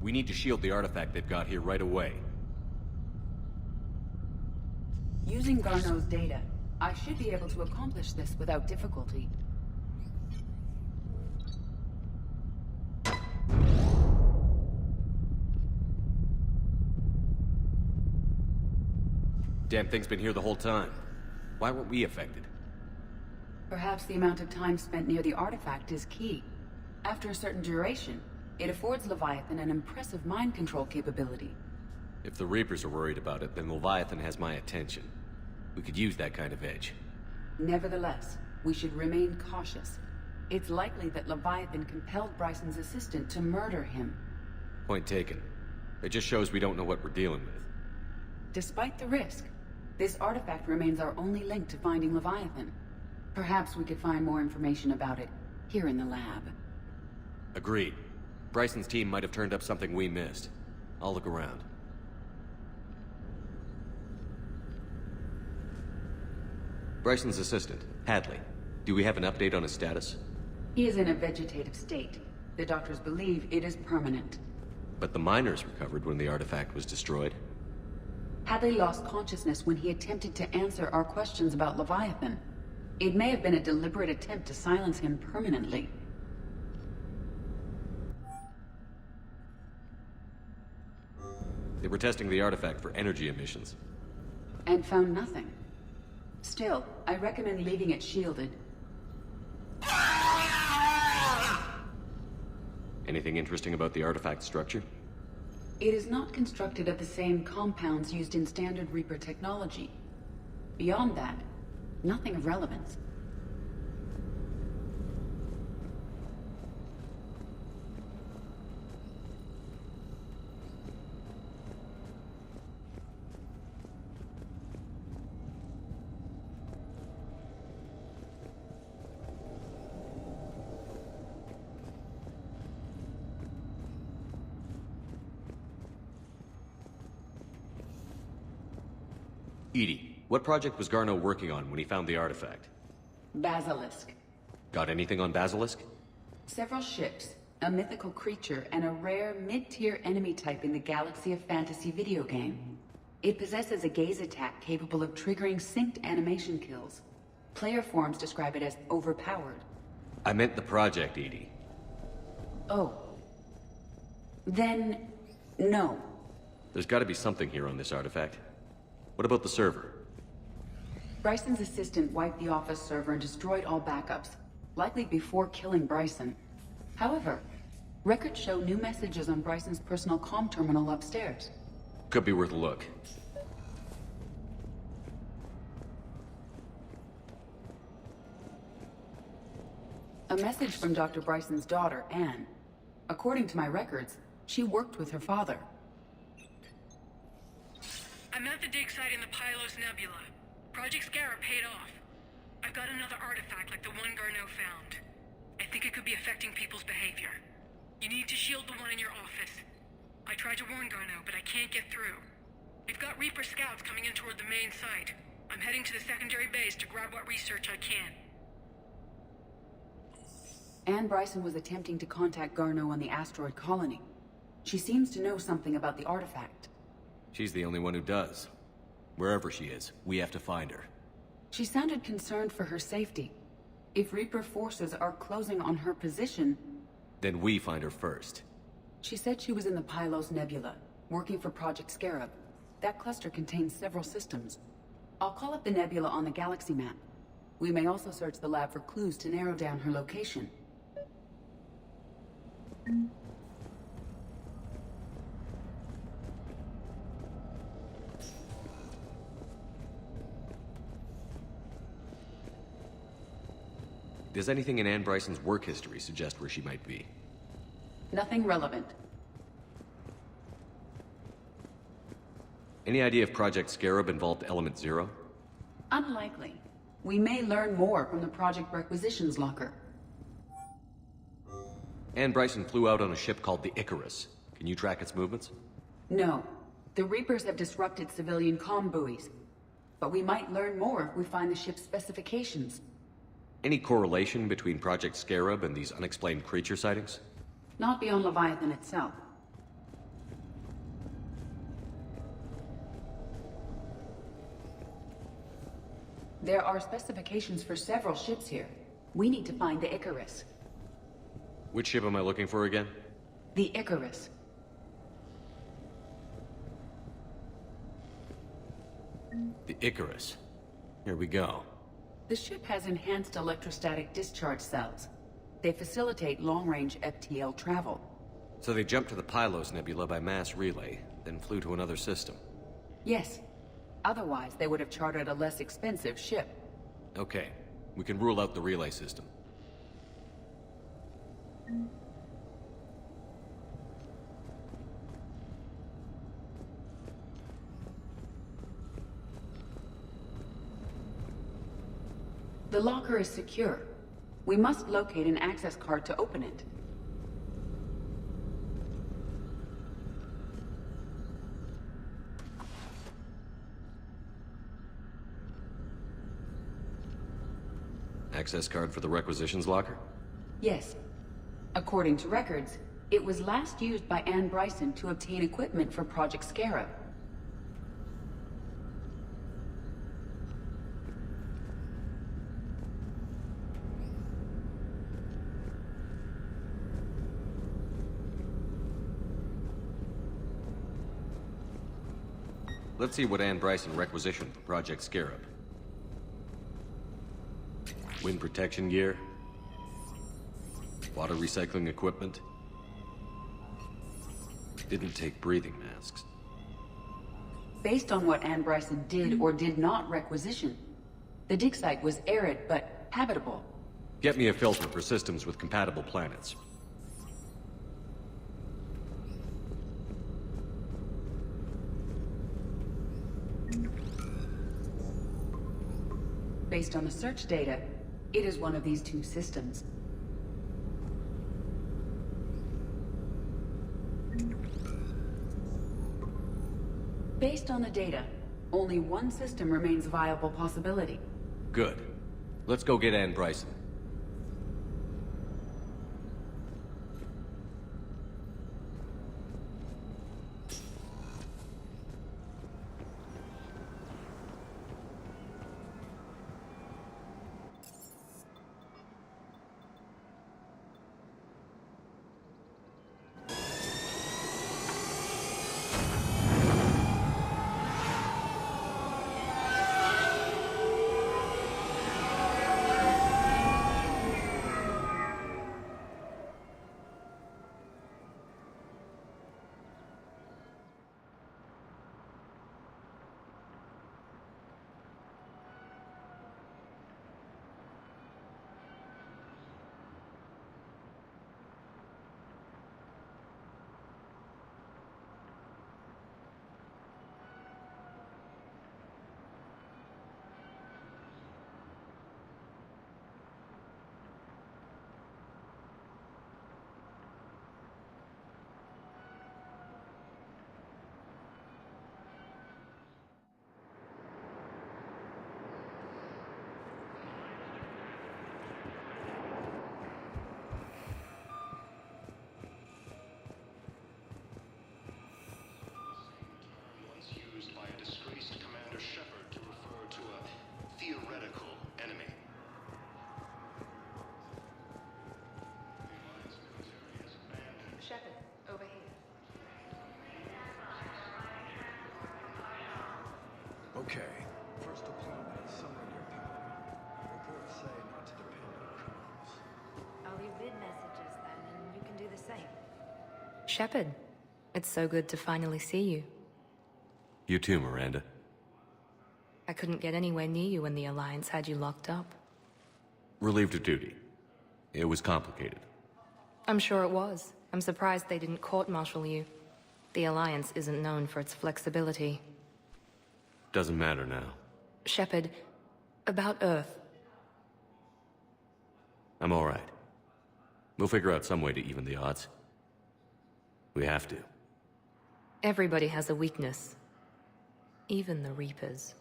We need to shield the artifact they've got here right away. Using Garneau's data, I should be able to accomplish this without difficulty. Damn thing's been here the whole time. Why weren't we affected? Perhaps the amount of time spent near the artifact is key. After a certain duration, it affords Leviathan an impressive mind control capability. If the Reapers are worried about it, then Leviathan has my attention. We could use that kind of edge. Nevertheless, we should remain cautious. It's likely that Leviathan compelled Bryson's assistant to murder him. Point taken. It just shows we don't know what we're dealing with. Despite the risk, this artifact remains our only link to finding Leviathan. Perhaps we could find more information about it here in the lab. Agreed. Bryson's team might have turned up something we missed. I'll look around. Bryson's assistant, Hadley. Do we have an update on his status? He is in a vegetative state. The doctors believe it is permanent. But the miners recovered when the artifact was destroyed. Hadley lost consciousness when he attempted to answer our questions about Leviathan. It may have been a deliberate attempt to silence him permanently. They were testing the artifact for energy emissions. And found nothing. Still, I recommend leaving it shielded. Anything interesting about the artifact structure? It is not constructed of the same compounds used in standard Reaper technology. Beyond that, nothing of relevance. Edie, what project was Garneau working on when he found the artifact? Basilisk. Got anything on Basilisk? Several ships, a mythical creature, and a rare mid-tier enemy type in the Galaxy of Fantasy video game. It possesses a gaze attack capable of triggering synced animation kills. Player forums describe it as overpowered. I meant the project, Edie. Oh. Then, no. There's gotta be something here on this artifact. What about the server? Bryson's assistant wiped the office server and destroyed all backups, likely before killing Bryson. However, records show new messages on Bryson's personal comm terminal upstairs. Could be worth a look. A message from Dr. Bryson's daughter, Anne. According to my records, she worked with her father. I'm at the dig site in the Pylos Nebula. Project Scarab paid off. I've got another artifact like the one Garneau found. I think it could be affecting people's behavior. You need to shield the one in your office. I tried to warn Garneau, but I can't get through. We've got Reaper scouts coming in toward the main site. I'm heading to the secondary base to grab what research I can. Anne Bryson was attempting to contact Garneau on the asteroid colony. She seems to know something about the artifact. She's the only one who does. Wherever she is, we have to find her. She sounded concerned for her safety. If Reaper forces are closing on her position... Then we find her first. She said she was in the Pylos Nebula, working for Project Scarab. That cluster contains several systems. I'll call up the nebula on the galaxy map. We may also search the lab for clues to narrow down her location. Does anything in Anne Bryson's work history suggest where she might be? Nothing relevant. Any idea if Project Scarab involved Element Zero? Unlikely. We may learn more from the Project Requisitions Locker. Anne Bryson flew out on a ship called the Icarus. Can you track its movements? No. The Reapers have disrupted civilian comm buoys. But we might learn more if we find the ship's specifications. Any correlation between Project Scarab and these unexplained creature sightings? Not beyond Leviathan itself. There are specifications for several ships here. We need to find the Icarus. Which ship am I looking for again? The Icarus. The Icarus. Here we go. The ship has enhanced electrostatic discharge cells. They facilitate long-range FTL travel. So they jumped to the Pylos Nebula by mass relay, then flew to another system. Yes. Otherwise, they would have chartered a less expensive ship. Okay. We can rule out the relay system. The locker is secure. We must locate an access card to open it. Access card for the requisitions locker? Yes. According to records, it was last used by Anne Bryson to obtain equipment for Project Scarab. Let's see what Anne Bryson requisitioned for Project Scarab. Wind protection gear. Water recycling equipment. Didn't take breathing masks. Based on what Anne Bryson did or did not requisition, the dig site was arid but habitable. Get me a filter for systems with compatible planets. Based on the search data, it is one of these two systems. Based on the data, only one system remains a viable possibility. Good. Let's go get Anne Bryson. Okay. First deployment, somewhere near power. Reports say not to depend on comms. I'll leave vid messages then, and you can do the same. Shepard, it's so good to finally see you. You too, Miranda. I couldn't get anywhere near you when the Alliance had you locked up. Relieved of duty. It was complicated. I'm sure it was. I'm surprised they didn't court-martial you. The Alliance isn't known for its flexibility. Doesn't matter now. Shepard, about Earth. I'm all right. We'll figure out some way to even the odds. We have to. Everybody has a weakness. Even the Reapers.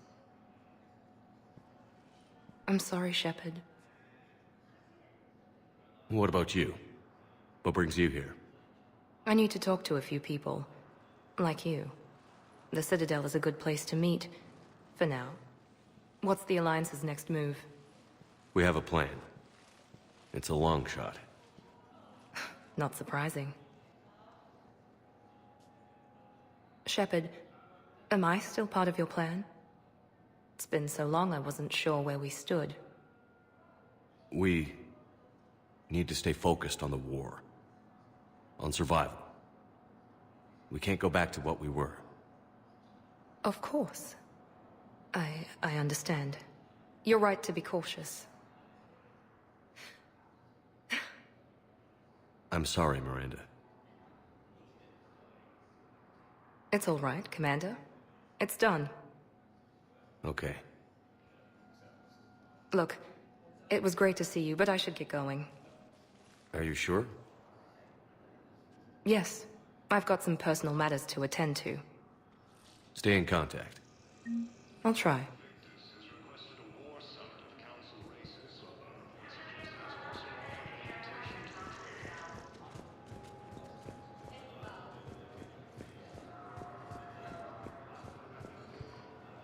I'm sorry, Shepard. What about you? What brings you here? I need to talk to a few people. Like you. The Citadel is a good place to meet. For now. What's the Alliance's next move? We have a plan. It's a long shot. Not surprising. Shepard, am I still part of your plan? It's been so long I wasn't sure where we stood. We need to stay focused on the war. On survival. We can't go back to what we were. Of course. I understand. You're right to be cautious. I'm sorry, Miranda. It's all right, Commander. It's done. Okay. Look, it was great to see you, but I should get going. Are you sure? Yes. I've got some personal matters to attend to. Stay in contact. I'll try.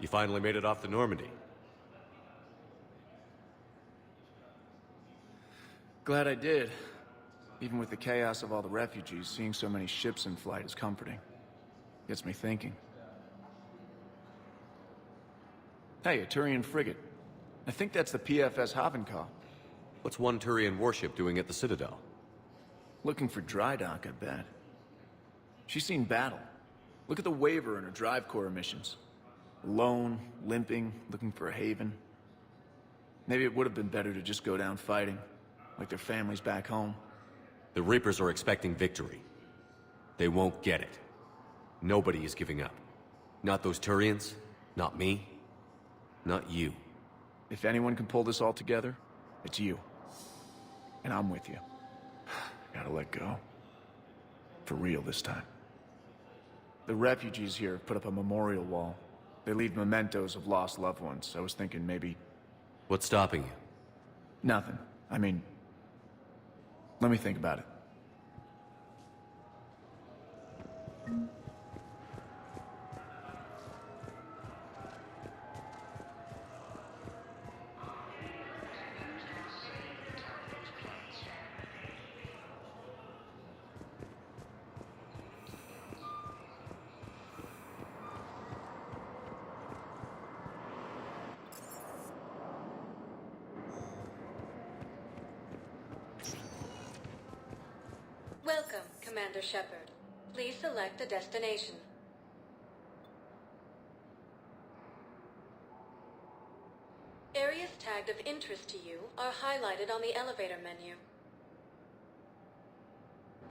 You finally made it off the Normandy. Glad I did. Even with the chaos of all the refugees, seeing so many ships in flight is comforting. Gets me thinking. Hey, a Turian frigate. I think that's the PFS Havenkaw. What's one Turian warship doing at the Citadel? Looking for dry dock, I bet. She's seen battle. Look at the waiver in her drive core emissions. Alone, limping, looking for a haven. Maybe it would have been better to just go down fighting, like their families back home. The Reapers are expecting victory. They won't get it. Nobody is giving up. Not those Turians, not me, not you. If anyone can pull this all together, it's you. And I'm with you. Gotta let go. For real this time. The refugees here have put up a memorial wall. They leave mementos of lost loved ones. I was thinking maybe... What's stopping you? Nothing. I mean... Let me think about it. Welcome, Commander Shepard. Please select a destination. Areas tagged of interest to you are highlighted on the elevator menu.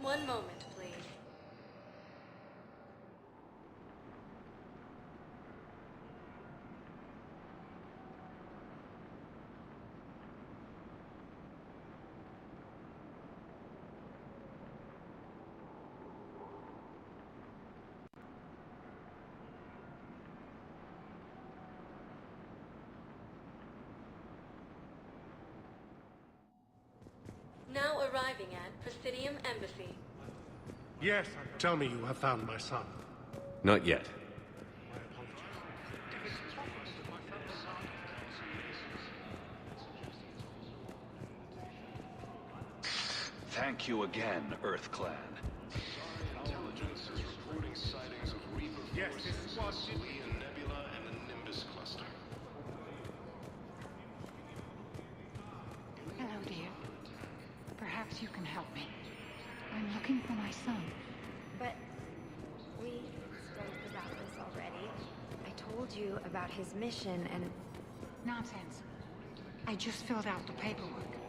One moment, please. Now arriving at Presidium Embassy. Yes, tell me you have found my son. Not yet. Thank you again, Earth Clan. Yes, this was Nebula and the Nimbus cluster. help me. I'm looking for my son. But we spoke about this already. I told you about his mission and... Nonsense. I just filled out the paperwork.